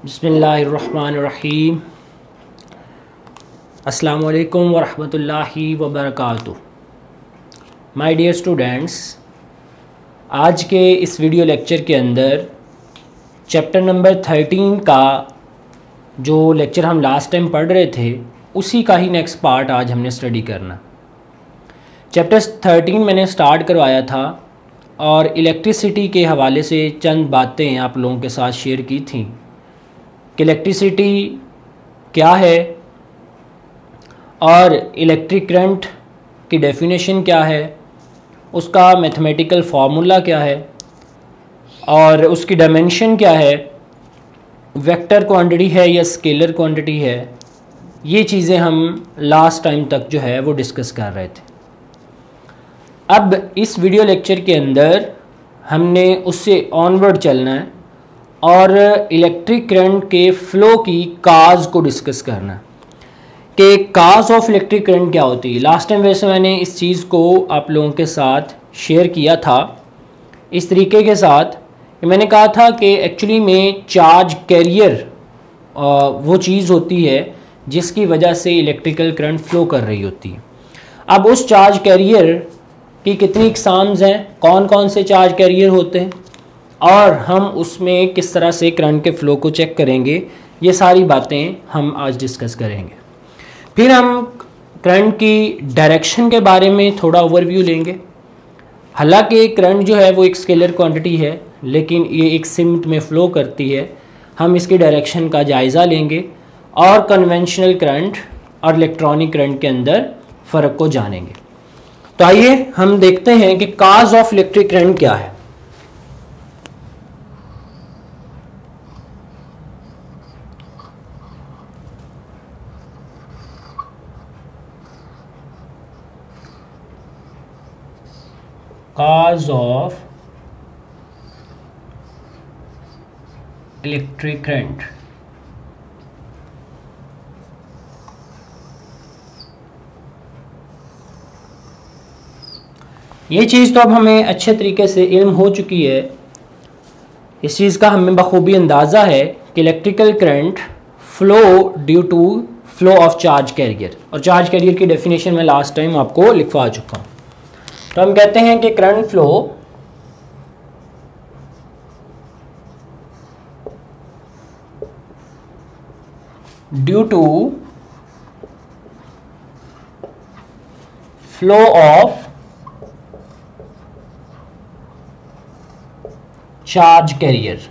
बिस्मिल्लाहिर्रहमानिर्रहीम। अस्सलामु अलैकुम वरहमतुल्लाहि वबरकातुहू। माय डियर स्टूडेंट्स, आज के इस वीडियो लेक्चर के अंदर चैप्टर नंबर 13 का जो लेक्चर हम लास्ट टाइम पढ़ रहे थे उसी का ही नेक्स्ट पार्ट आज हमने स्टडी करना। चैप्टर 13 मैंने स्टार्ट करवाया था और इलेक्ट्रिसिटी के हवाले से चंद बातें आप लोगों के साथ शेयर की थी कि इलेक्ट्रिसिटी क्या है और इलेक्ट्रिक करंट की डेफिनेशन क्या है, उसका मैथमेटिकल फार्मूला क्या है और उसकी डायमेंशन क्या है, वेक्टर क्वांटिटी है या स्केलर क्वांटिटी है। ये चीज़ें हम लास्ट टाइम तक जो है वो डिस्कस कर रहे थे। अब इस वीडियो लेक्चर के अंदर हमने उससे ऑनवर्ड चलना है और इलेक्ट्रिक करंट के फ़्लो की काज को डिस्कस करना कि काज ऑफ इलेक्ट्रिक करंट क्या होती है। लास्ट टाइम वैसे मैंने इस चीज़ को आप लोगों के साथ शेयर किया था इस तरीके के साथ कि मैंने कहा था कि एक्चुअली में चार्ज कैरियर वो चीज़ होती है जिसकी वजह से इलेक्ट्रिकल करंट फ़्लो कर रही होती है। अब उस चार्ज कैरियर की कितनी इकसाम्स हैं, कौन कौन से चार्ज कैरियर होते हैं और हम उसमें किस तरह से करंट के फ़्लो को चेक करेंगे, ये सारी बातें हम आज डिस्कस करेंगे। फिर हम करंट की डायरेक्शन के बारे में थोड़ा ओवरव्यू लेंगे। हालांकि करंट जो है वो एक स्केलर क्वांटिटी है लेकिन ये एक सिमट में फ़्लो करती है। हम इसकी डायरेक्शन का जायज़ा लेंगे और कन्वेंशनल करंट और इलेक्ट्रॉनिक करंट के अंदर फ़र्क को जानेंगे। तो आइए हम देखते हैं कि काज ऑफ इलेक्ट्रिक करंट क्या है। Cause of electric current। ये चीज़ तो अब हमें अच्छे तरीके से इल्म हो चुकी है, इस चीज़ का हमें बखूबी अंदाज़ा है कि electrical current flow due to flow of charge carrier, और चार्ज कैरियर की डेफिनेशन मैं लास्ट टाइम आपको लिखवा चुका हूँ। तो हम कहते हैं कि current flow due to flow of charge carrier.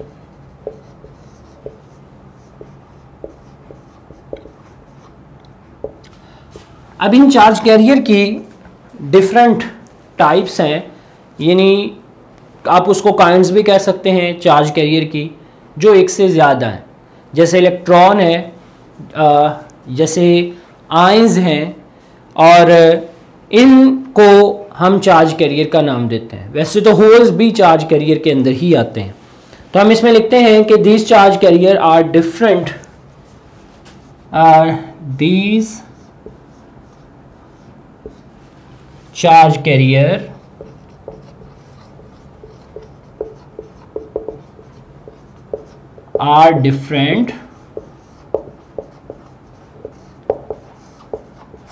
अब इन चार्ज कैरियर की डिफरेंट टाइप्स हैं, यानी आप उसको काइंड्स भी कह सकते हैं चार्ज कैरियर की, जो एक से ज़्यादा हैं। जैसे इलेक्ट्रॉन है, जैसे आयंस हैं, और इनको हम चार्ज कैरियर का नाम देते हैं। वैसे तो होल्स भी चार्ज कैरियर के अंदर ही आते हैं। तो हम इसमें लिखते हैं कि these charge carrier are different, these charge carrier are different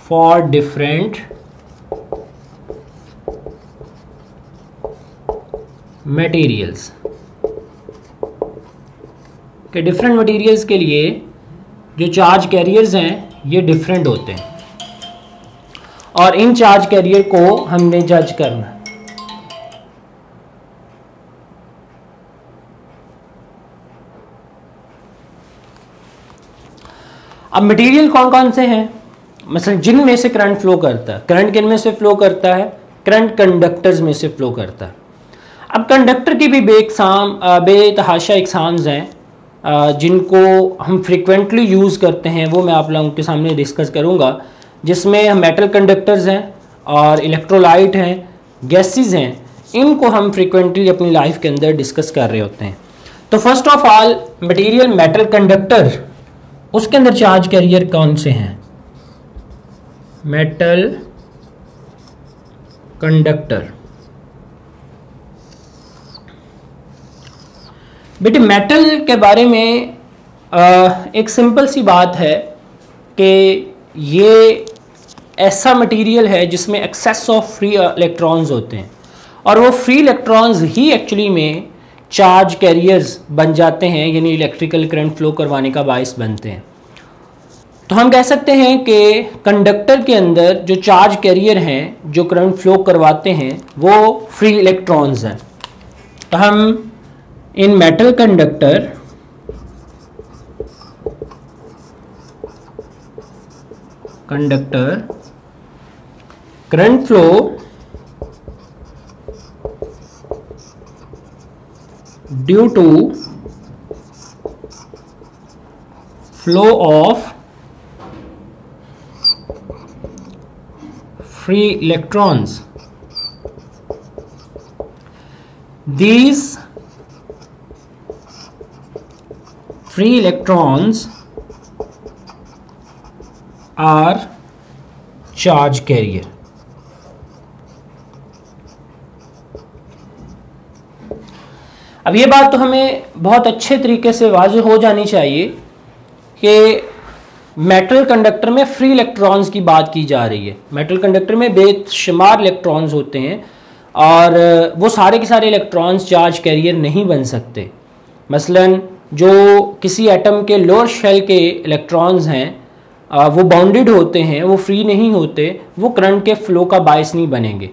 for different materials। कि डिफरेंट मटेरियल्स के लिए जो चार्ज कैरियर्स हैं ये डिफरेंट होते हैं और इन चार्ज कैरियर को हमने जज करना है। अब मटेरियल कौन कौन से हैं, मतलब जिनमें से करंट फ्लो करता है। करंट किन में से फ्लो करता है? करंट कंडक्टर्स में से फ्लो करता है। अब कंडक्टर की भी बेतहाशा इकसाम्स हैं जिनको हम फ्रीक्वेंटली यूज़ करते हैं, वो मैं आप लोगों के सामने डिस्कस करूँगा, जिसमें मेटल कंडक्टर्स हैं और इलेक्ट्रोलाइट हैं, गैसेस हैं। इनको हम फ्रीक्वेंटली अपनी लाइफ के अंदर डिस्कस कर रहे होते हैं। तो first of all material metal conductor, उसके अंदर चार्ज कैरियर कौन से हैं? Metal conductor. बेटे मेटल के बारे में एक सिंपल सी बात है कि ये ऐसा मटेरियल है जिसमें एक्सेस ऑफ फ्री इलेक्ट्रॉन्स होते हैं और वो फ्री इलेक्ट्रॉन्स ही एक्चुअली में चार्ज कैरियर्स बन जाते हैं, यानी इलेक्ट्रिकल करंट फ्लो करवाने का बायस बनते हैं। तो हम कह सकते हैं कि कंडक्टर के अंदर जो चार्ज कैरियर हैं जो करंट फ्लो करवाते हैं वो फ्री इलेक्ट्रॉन्स हैं। तो हम इन metal conductor current flow due to flow of free electrons. These free electrons are charge carrier. अब ये बात तो हमें बहुत अच्छे तरीके से वाज़ेह हो जानी चाहिए कि मेटल कंडक्टर में फ्री इलेक्ट्रॉन्स की बात की जा रही है। मेटल कंडक्टर में बेशुमार इलेक्ट्रॉन्स होते हैं और वो सारे के सारे इलेक्ट्रॉन्स चार्ज कैरियर नहीं बन सकते। मसलन जो किसी एटम के लोअर शेल के इलेक्ट्रॉन्स हैं वो बाउंडेड होते हैं, वो फ्री नहीं होते, वो करंट के फ्लो का बायस नहीं बनेंगे।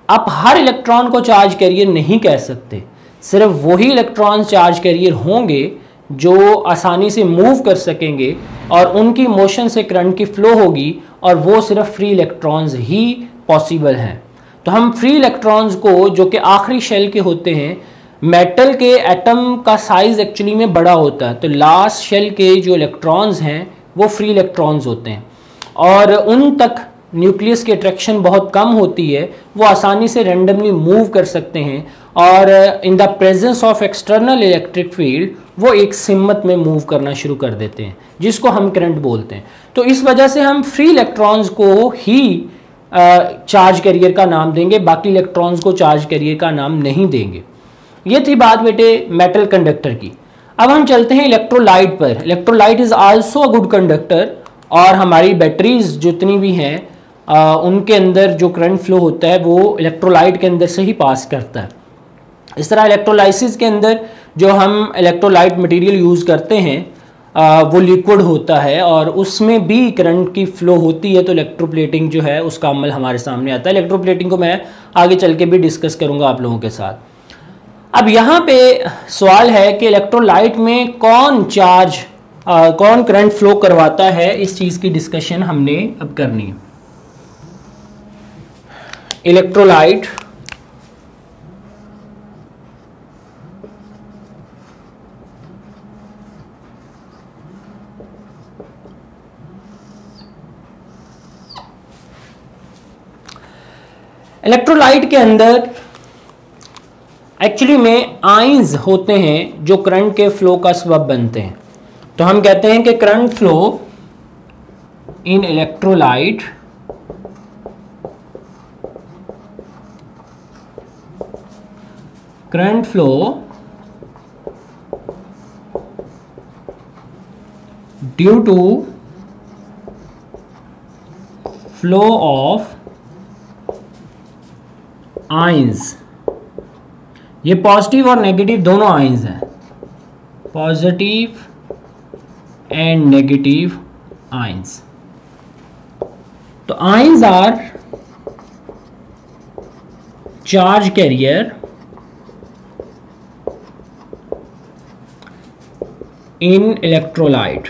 आप हर इलेक्ट्रॉन को चार्ज कैरियर नहीं कह सकते, सिर्फ वही इलेक्ट्रॉन्स चार्ज कैरियर होंगे जो आसानी से मूव कर सकेंगे और उनकी मोशन से करंट की फ्लो होगी और वो सिर्फ फ्री इलेक्ट्रॉन्स ही पॉसिबल हैं। तो हम फ्री इलेक्ट्रॉन्स को जो कि आखिरी शेल के होते हैं, मेटल के एटम का साइज एक्चुअली में बड़ा होता है, तो लास्ट शेल के जो इलेक्ट्रॉन्स हैं वो फ्री इलेक्ट्रॉन्स होते हैं और उन तक न्यूक्लियस की अट्रैक्शन बहुत कम होती है, वो आसानी से रैंडमली मूव कर सकते हैं और in the presence of external electric field वो एक सिमत में मूव करना शुरू कर देते हैं जिसको हम करंट बोलते हैं। तो इस वजह से हम फ्री इलेक्ट्रॉन्स को ही चार्ज कैरियर का नाम देंगे, बाकी इलेक्ट्रॉन्स को चार्ज कैरियर का नाम नहीं देंगे। ये थी बात बेटे मेटल कंडक्टर की। अब हम चलते हैं इलेक्ट्रोलाइट पर। Electrolyte is also a good conductor और हमारी बैटरीज जितनी भी हैं उनके अंदर जो करंट फ्लो होता है वो इलेक्ट्रोलाइट के अंदर से ही पास करता है। इस तरह इलेक्ट्रोलाइसिस के अंदर जो हम इलेक्ट्रोलाइट मटेरियल यूज़ करते हैं वो लिक्विड होता है और उसमें भी करंट की फ्लो होती है, तो इलेक्ट्रोप्लेटिंग जो है उसका अमल हमारे सामने आता है। इलेक्ट्रोप्लेटिंग को मैं आगे चल के भी डिस्कस करूँगा आप लोगों के साथ। अब यहाँ पे सवाल है कि इलेक्ट्रोलाइट में कौन करंट फ्लो करवाता है, इस चीज़ की डिस्कशन हमने अब करनी है। इलेक्ट्रोलाइट इलेक्ट्रोलाइट के अंदर एक्चुअली में आयंस होते हैं जो करंट के फ्लो का सबब बनते हैं। तो हम कहते हैं कि current flow in electrolyte current flow due to flow of ions. ये पॉजिटिव और नेगेटिव दोनों आयंस हैं, पॉजिटिव एंड नेगेटिव आयंस। तो ions are charge carrier in electrolyte.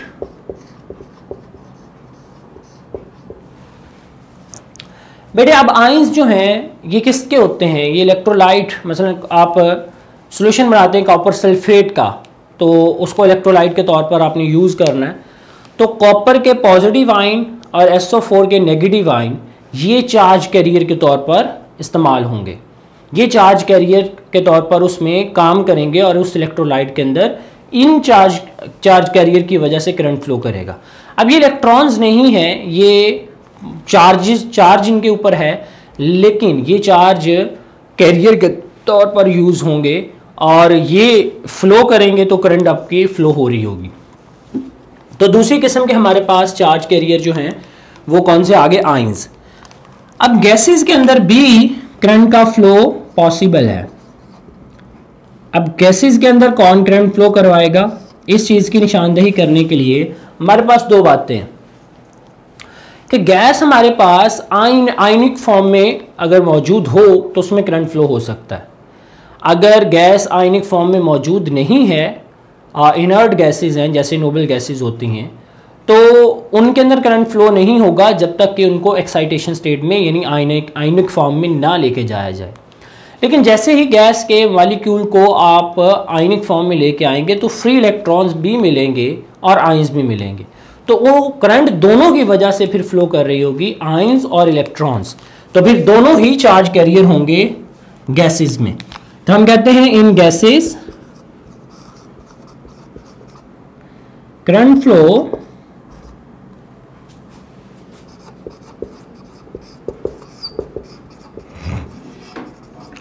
बेटे अब आयंस जो हैं ये किसके होते हैं? ये इलेक्ट्रोलाइट, मसलन आप सॉल्यूशन बनाते हैं कॉपर सल्फेट का, तो उसको इलेक्ट्रोलाइट के तौर पर आपने यूज़ करना है। तो कॉपर के पॉजिटिव आयन और SO4 के नेगेटिव आयन ये चार्ज कैरियर के तौर पर इस्तेमाल होंगे। ये चार्ज कैरियर के तौर पर उसमें काम करेंगे और उस इलेक्ट्रोलाइट के अंदर इन चार्ज कैरियर की वजह से करंट फ्लो करेगा। अब ये इलेक्ट्रॉन्स नहीं हैं, ये चार्ज इनके ऊपर है, लेकिन ये चार्ज कैरियर के तौर पर यूज़ होंगे और ये फ्लो करेंगे तो करंट आपकी फ्लो हो रही होगी। तो दूसरी किस्म के हमारे पास चार्ज कैरियर जो हैं वो कौन से आगे, आयंस। अब गैसेस के अंदर भी करंट का फ्लो पॉसिबल है। अब गैसेस के अंदर कौन करंट फ्लो करवाएगा, इस चीज़ की निशानदेही करने के लिए हमारे पास दो बातें हैं कि गैस हमारे पास आयनिक फॉर्म में अगर मौजूद हो तो उसमें करंट फ्लो हो सकता है। अगर गैस आयनिक फॉर्म में मौजूद नहीं है, इनर्ट गैसेस हैं जैसे नोबल गैसेस होती हैं, तो उनके अंदर करंट फ्लो नहीं होगा जब तक कि उनको एक्साइटेशन स्टेट में यानी आयनिक फॉर्म में ना लेके जाया जाए। लेकिन जैसे ही गैस के मॉलिक्यूल को आप आयनिक फॉर्म में लेके आएंगे तो फ्री इलेक्ट्रॉन्स भी मिलेंगे और आयंस भी मिलेंगे, तो वो करंट दोनों की वजह से फिर फ्लो कर रही होगी, आयंस और इलेक्ट्रॉन्स। तो फिर दोनों ही चार्ज कैरियर होंगे गैसेस में। तो हम कहते हैं in gases current flow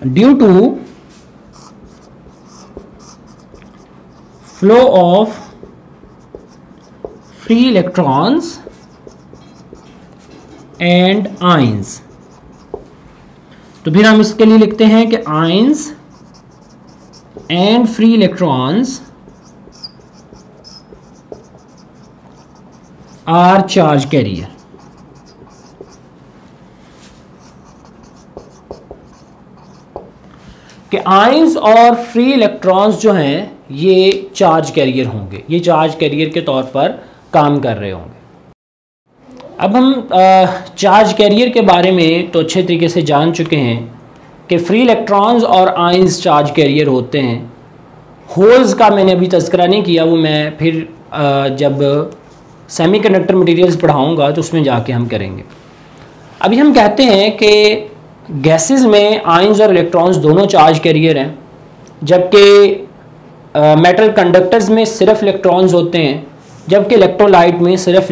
due to flow of free electrons and ions. तो फिर हम इसके लिए लिखते हैं कि ions and free electrons are charge carrier. कि आयंस और फ्री इलेक्ट्रॉन्स जो हैं ये चार्ज कैरियर होंगे, ये चार्ज कैरियर के तौर पर काम कर रहे होंगे। अब हम चार्ज कैरियर के बारे में तो अच्छे तरीके से जान चुके हैं कि फ्री इलेक्ट्रॉन्स और आयंस चार्ज कैरियर होते हैं। होल्स का मैंने अभी तज़किरा नहीं किया, वो मैं फिर जब सेमीकंडक्टर मटेरियल्स पढ़ाऊंगा तो उसमें जाके हम करेंगे। अभी हम कहते हैं कि गैसेस में आयंस और इलेक्ट्रॉन्स दोनों चार्ज कैरियर हैं, जबकि मेटल कंडक्टर्स में सिर्फ इलेक्ट्रॉन्स होते हैं, जबकि इलेक्ट्रोलाइट में सिर्फ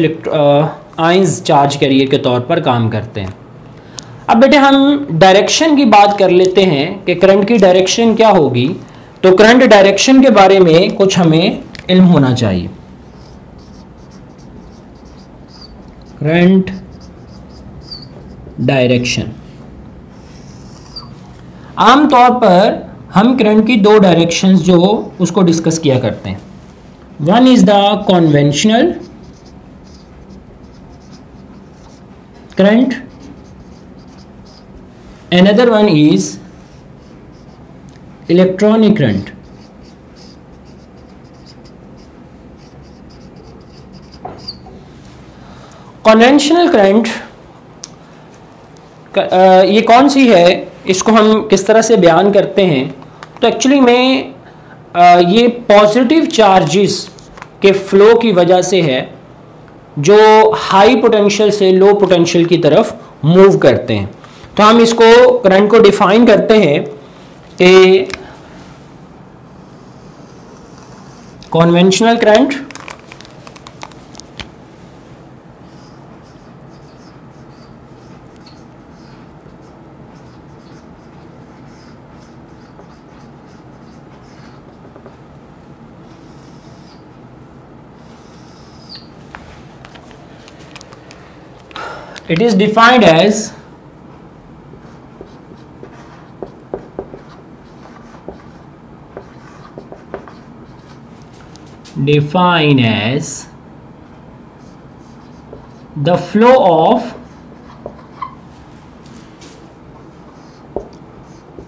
आयंस चार्ज कैरियर के तौर पर काम करते हैं। अब बेटे हम डायरेक्शन की बात कर लेते हैं कि करंट की डायरेक्शन क्या होगी। तो करंट डायरेक्शन के बारे में कुछ हमें इल्म होना चाहिए। करंट डायरेक्शन, आमतौर पर हम करंट की दो डायरेक्शंस जो उसको डिस्कस किया करते हैं। One is the conventional current, another one is electronic current। Conventional current ये कौन सी है, इसको हम किस तरह से बयान करते हैं। तो एक्चुअली में ये पॉजिटिव चार्जेस के फ्लो की वजह से है जो हाई पोटेंशियल से लो पोटेंशियल की तरफ मूव करते हैं। तो हम इसको करंट को डिफाइन करते हैं कि conventional current it is defined as the flow of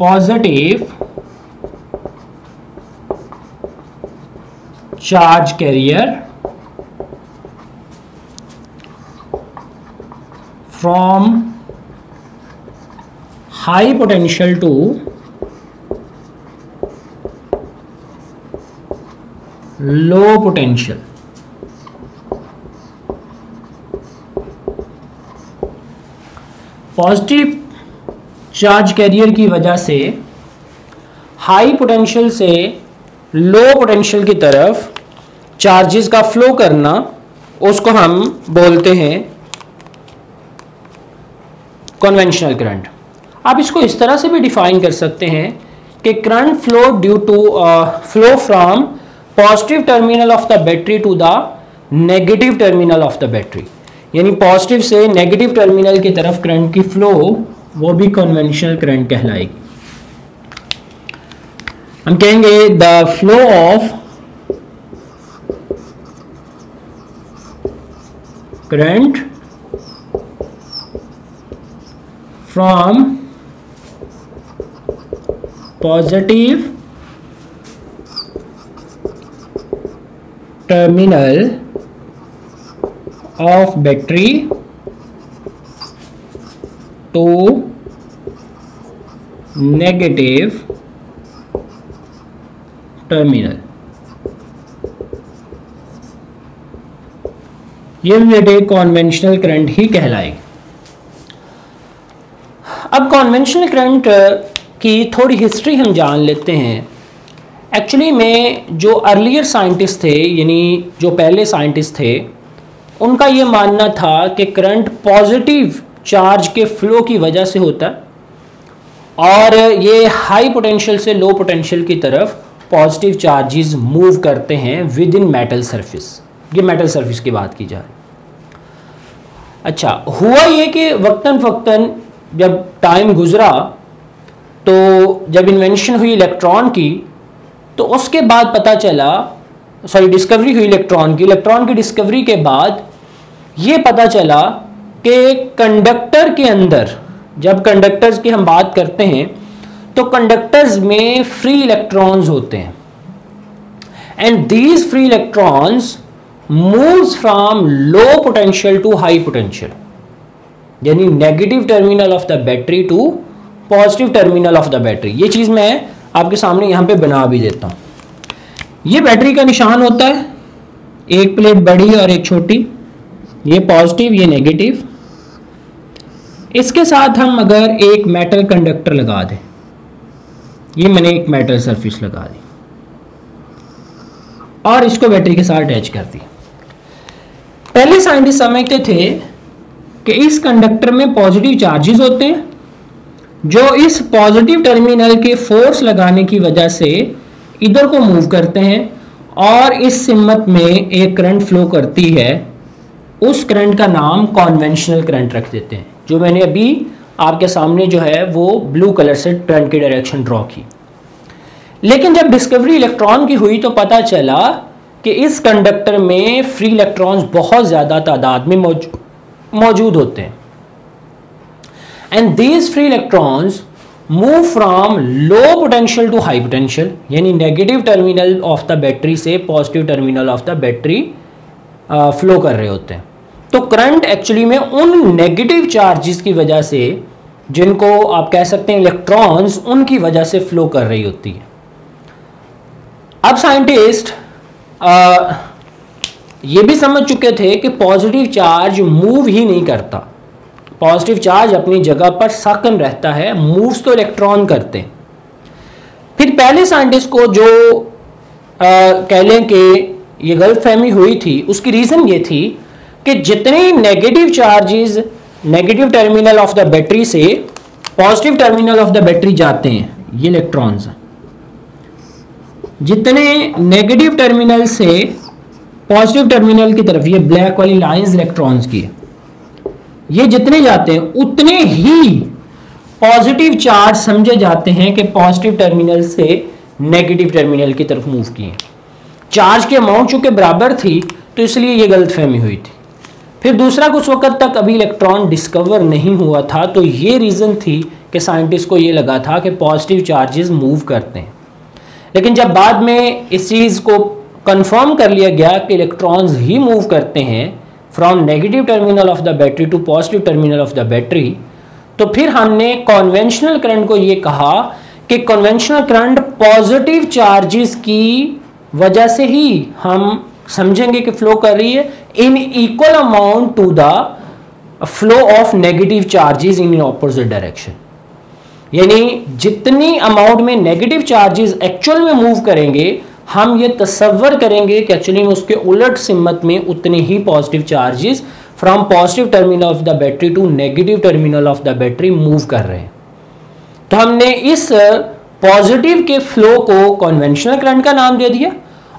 positive charge carrier from high potential to low potential। Positive charge carrier की वजह से हाई पोटेंशियल से लो पोटेंशियल की तरफ चार्जेस का फ्लो करना, उसको हम बोलते हैं कन्वेंशनल करंट। आप इसको इस तरह से भी डिफाइन कर सकते हैं कि current flow due to flow from positive terminal of the battery to the negative terminal of the battery, यानी पॉजिटिव से नेगेटिव टर्मिनल की तरफ करंट की फ्लो वो भी कन्वेंशनल करंट कहलाएगी। हम कहेंगे the flow of current from positive terminal of battery to negative terminal, ये बेटे कॉन्वेंशनल करंट ही कहलाएगी। अब कॉन्वेंशनल करंट की थोड़ी हिस्ट्री हम जान लेते हैं। एक्चुअली में जो अर्लियर साइंटिस्ट थे, यानी जो पहले साइंटिस्ट थे, उनका ये मानना था कि करंट पॉजिटिव चार्ज के फ्लो की वजह से होता है और ये हाई पोटेंशियल से लो पोटेंशियल की तरफ पॉजिटिव चार्जेस मूव करते हैं विद इन मेटल सरफेस। ये मेटल सरफेस की बात की जा रही। अच्छा, हुआ ये कि वक्तन फ़क्तन जब टाइम गुजरा तो जब इन्वेंशन हुई इलेक्ट्रॉन की, तो उसके बाद पता चला, डिस्कवरी हुई इलेक्ट्रॉन की डिस्कवरी के बाद ये पता चला कि कंडक्टर के अंदर, जब कंडक्टर्स की हम बात करते हैं तो कंडक्टर्स में फ्री इलेक्ट्रॉन्स होते हैं and these free electrons moves from low potential to high potential, यानी negative terminal of the battery to positive terminal of the battery. ये चीज़ मैं आपके सामने यहाँ पे बना भी देता हूँ। ये बैटरी का निशान होता है, एक प्लेट बड़ी और एक छोटी, ये पॉजिटिव ये नेगेटिव। इसके साथ हम अगर एक मेटल कंडक्टर लगा दें, ये मैंने एक मेटल सरफेस लगा दी और इसको बैटरी के साथ अटैच कर दी। पहले साइंटिस्ट समझते थे कि इस कंडक्टर में पॉजिटिव चार्जेस होते हैं जो इस पॉजिटिव टर्मिनल के फोर्स लगाने की वजह से इधर को मूव करते हैं और इस सिमत में एक करंट फ्लो करती है। उस करंट का नाम कॉन्वेंशनल करंट रख देते हैं, जो मैंने अभी आपके सामने जो है वो ब्लू कलर से करंट की डायरेक्शन ड्रॉ की। लेकिन जब डिस्कवरी इलेक्ट्रॉन की हुई तो पता चला कि इस कंडक्टर में फ्री इलेक्ट्रॉन्स बहुत ज़्यादा तादाद में मौजूद होते हैं and these free electrons move from low potential to high potential, यानी negative terminal of the battery से positive terminal of the battery flow कर रहे होते हैं। तो करंट एक्चुअली में उन नेगेटिव चार्जेस की वजह से, जिनको आप कह सकते हैं इलेक्ट्रॉन्स, उनकी वजह से फ्लो कर रही होती है। अब साइंटिस्ट ये भी समझ चुके थे कि पॉजिटिव चार्ज मूव ही नहीं करता, पॉजिटिव चार्ज अपनी जगह पर साकन रहता है, मूव्स तो इलेक्ट्रॉन करते हैं। फिर पहले साइंटिस्ट को जो कह लें कि ये गलतफहमी हुई थी, उसकी रीज़न ये थी कि जितने negative charges negative terminal of the battery से positive terminal of the battery जाते हैं, ये इलेक्ट्रॉन्स, जितने नेगेटिव टर्मिनल से पॉजिटिव टर्मिनल की तरफ, ये ब्लैक वाली लाइंस इलेक्ट्रॉन्स की, ये जितने जाते हैं उतने ही पॉजिटिव चार्ज समझे जाते हैं कि पॉजिटिव टर्मिनल से नेगेटिव टर्मिनल की तरफ मूव किए। चार्ज की अमाउंट चूंकि बराबर थी तो इसलिए ये गलतफहमी हुई थी। फिर दूसरा, कुछ वक्त तक अभी इलेक्ट्रॉन डिस्कवर नहीं हुआ था, तो ये रीज़न थी कि साइंटिस्ट को ये लगा था कि पॉजिटिव चार्जेस मूव करते हैं। लेकिन जब बाद में इस चीज़ को कंफर्म कर लिया गया कि इलेक्ट्रॉन्स ही मूव करते हैं from negative terminal of the battery to positive terminal of the battery, तो फिर हमने कॉन्वेंशनल करंट को ये कहा कि कॉन्वेंशनल करंट पॉजिटिव चार्जेस की वजह से ही हम समझेंगे कि फ्लो कर रही है in equal amount to the flow of negative charges in opposite direction. यानी जितनी अमाउंट में नेगेटिव चार्जेस एक्चुअल में मूव करेंगे, हम ये तसव्वुर करेंगे कि एक्चुअली में उसके उलट सिमत में उतने ही positive charges from positive terminal of the battery to negative terminal of the battery move कर रहे हैं। तो हमने इस पॉजिटिव के फ्लो को कन्वेंशनल करंट का नाम दे दिया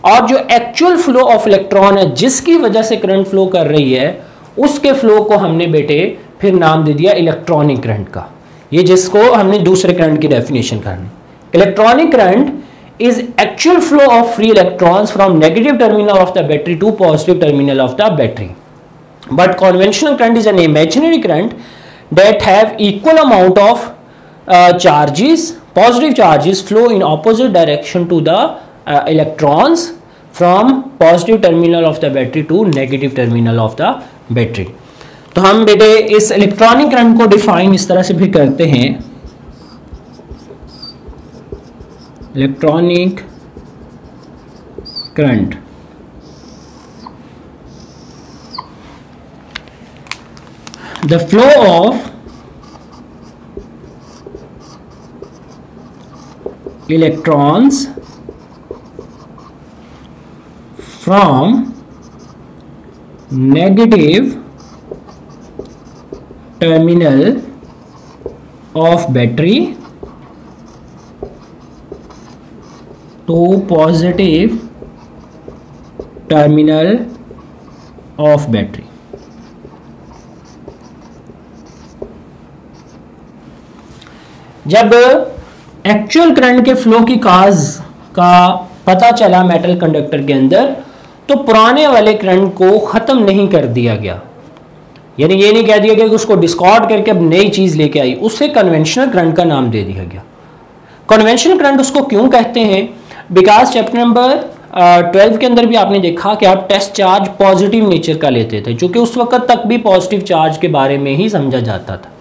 और जो एक्चुअल फ्लो ऑफ इलेक्ट्रॉन है जिसकी वजह से करंट फ्लो कर रही है, उसके फ्लो को हमने बेटे फिर नाम दे दिया इलेक्ट्रॉनिक करंट का। ये जिसको हमने दूसरे करंट की डेफिनेशन करनी। Electronic current is actual flow of free electrons from negative terminal of the battery to positive terminal of the battery. But conventional current is an imaginary current that have equal amount of charges, positive charges flow in opposite direction to the electrons from positive terminal of the battery to negative terminal of the battery. तो हम बेटे इस electronic current को define इस तरह से भी करते हैं, electronic current the flow of electrons from negative terminal of battery to positive terminal of battery. जब एक्चुअल करंट के फ्लो की काज का पता चला मेटल कंडक्टर के अंदर, तो पुराने वाले करंट को खत्म नहीं कर दिया गया, यानी ये नहीं कह दिया गया कि उसको डिस्कार्ड करके अब नई चीज लेके आई, उसे कन्वेंशनल करंट का नाम दे दिया गया। कन्वेंशनल करंट उसको क्यों कहते हैं? बिकॉज चैप्टर नंबर 12 के अंदर भी आपने देखा कि आप टेस्ट चार्ज पॉजिटिव नेचर का लेते थे, क्योंकि उस वक्त तक भी पॉजिटिव चार्ज के बारे में ही समझा जाता था।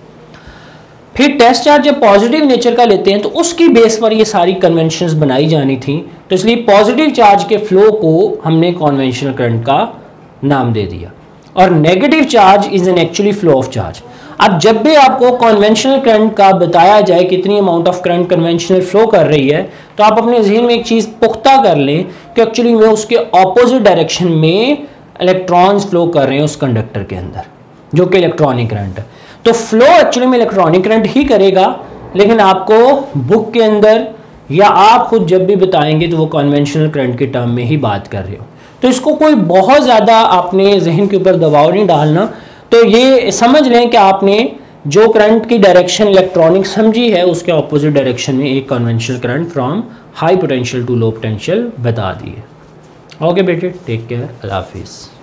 फिर टेस्ट चार्ज जब पॉजिटिव नेचर का लेते हैं तो उसकी बेस पर ये सारी कन्वेंशंस बनाई जानी थी, तो इसलिए पॉजिटिव चार्ज के फ्लो को हमने कन्वेंशनल करंट का नाम दे दिया। और negative charge is an actually flow of charge. अब जब भी आपको कन्वेंशनल करंट का बताया जाए कितनी amount of current conventional flow कर रही है, तो आप अपने जहन में एक चीज पुख्ता कर लें कि एक्चुअली में उसके ऑपोजिट डायरेक्शन में इलेक्ट्रॉन्स फ्लो कर रहे हैं उस कंडक्टर के अंदर, जो कि इलेक्ट्रॉनिक करंट है। तो फ्लो एक्चुअली में इलेक्ट्रॉनिक करंट ही करेगा, लेकिन आपको बुक के अंदर या आप खुद जब भी बताएंगे तो वो कन्वेंशनल करंट के टर्म में ही बात कर रहे हो। तो इसको कोई बहुत ज़्यादा आपने जहन के ऊपर दबाव नहीं डालना, तो ये समझ लें कि आपने जो करंट की डायरेक्शन इलेक्ट्रॉनिक समझी है उसके ऑपोजिट डायरेक्शन में एक conventional current from high potential to low potential बता दी है। ओके बेटे, टेक केयर, अल्लाह हाफिज़।